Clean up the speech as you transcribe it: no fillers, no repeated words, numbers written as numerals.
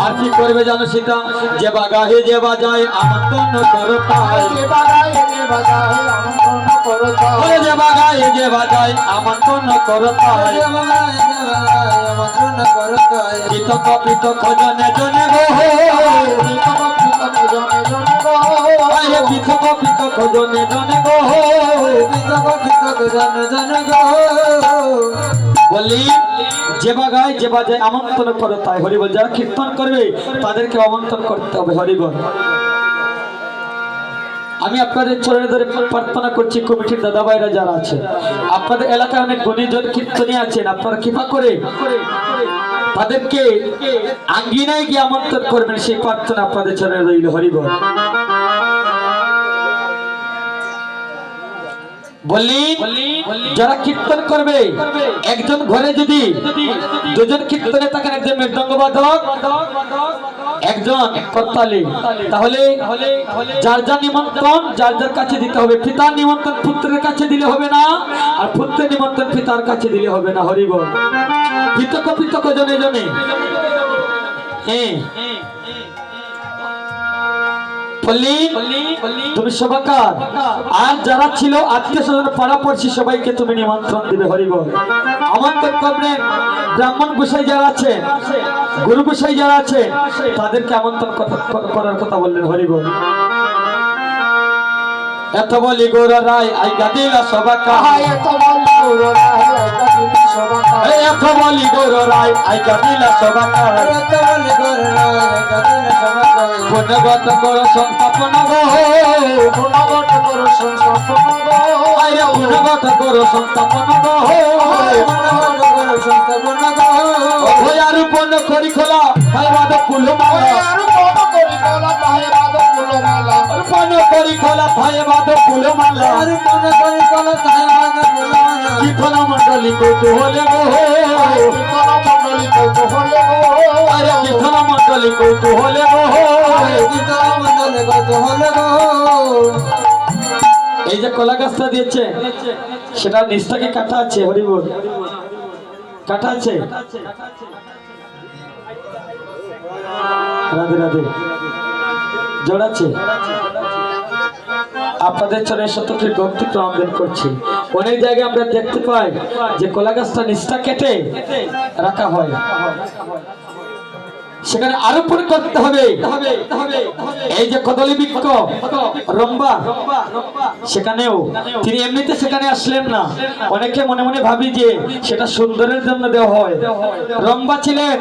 আর কি করবে জানো সেটা, যে বাগাহে যে বাজায় আমন্ত্রণ করো তাই, যে বাগায় যে বাজায় আমন্ত্রণ করো তাই, ওরে যে বাগাহে যে বাজায় আমন্ত্রণ করো তাই, যে বাগায় যে বাজায় আমন্ত্রণ করো তাই, পৃথক পৃথক জনে জনে গো, পৃথক পৃথক জনে জনে গো, আরে পৃথক পৃথক জনে জনে গো, পৃথক পৃথক জনে জনে গো। বলি যে বাগায় যে বাজায় আমন্ত্রণ করো তাই, হরিবল। যারা কীর্তন করবে তাদেরকে আমন্ত্রণ করতে হবে, হরিবল। আমি আপনাদের চরণে ধরে প্রার্থনা করছি, কমিটির দাদা ভাইরা যারা আছে, আপনাদের এলাকায় অনেক গুণীজন কীর্তনী আছেন, আপনারা কৃপা করে তাদেরকে আঙ্গিনায় গিয়ে আমন্ত্রণ করবেন, সেই প্রার্থনা আপনাদের চরণে রইল, হরিবল। বলি যারা কীর্তন করবে, একজন ঘরে যদি দুজন কীর্তনে থাকেন, একজন মৃদঙ্গ বাদক, একজন করতালি, তাহলে যার যার নিমন্ত্রণ যার যার কাছে দিতে হবে। পিতার নিমন্ত্রণ পুত্রের কাছে দিলে হবে না, আর পুত্রের নিমন্ত্রণ পিতার কাছে দিলে হবে না, হরিবল। পৃথক পৃথক জনে জনে। হ্যাঁ, তুমি সবাকার, আর যারা ছিল আত্মীয় স্বজন পাড়া পড়ছি সবাইকে তুমি নিমন্ত্রণ দিবে, হরিবল। আমন্ত্রণ করবেন। ব্রাহ্মণ গোসাই যারা আছে, গুরু গোসাই যারা আছে, তাদেরকে আমন্ত্রণ করার কথা বললেন, হরিবল। এত বলি গৌর রায় আইগা দিলা সবাকা, এত বলি গৌর রায় আইগা দিলা সবাকা, এত বলি গৌর রায় আইগা দিলা সবাকা, এত বলি গৌর রায় আইগা দিলা সবাকা, গুণগত করো সংস্থাপন গো, গুণগত করো সংস্থাপন গো, আরে গুণগত করো সংস্থাপন গো, গুণগত করো সংস্থাপন গো, ওই আর পূর্ণ করি খোলা ভাই বাদ কুলমালা, আর কত করি কলা পায়ে বাদ ফুলমালা, পূর্ণ করি খোলা ভাই বাদ কুলমালা, আর কত করি কলা পায়ে বাদ ফুলমালা, কীর্তন মণ্ডলী কৌতূহলে গো, কীর্তন মণ্ডলী কৌতূহলে গো, আরে কীর্তন মণ্ডলী কৌতূহলে গো, কীর্তন মণ্ডলী কৌতূহলে গো। এই যে কলা গাছটা দিয়েছে সেটা নিচটাকে কাটা আছে, হরিবল, কাটা আছে। রাধে রাধে, জোড়াচ্ছে। আপনাদের চলে শতকীর ভক্তি প্রমাণ করছি। অনেক জায়গায় আমরা দেখতে পাই যে কলা গাছটা নিচটা কেটে রাখা হয়, সেখানে আরোপণ করতে হবে। এই যে কদলী বৃক্ষ রম্বা, সেখানেও তিনি এমনিতে সেখানে আসলেন না, অনেকে মনে মনে ভাবি যে সেটা সুন্দরের জন্য দেওয়া হয়। রম্বা ছিলেন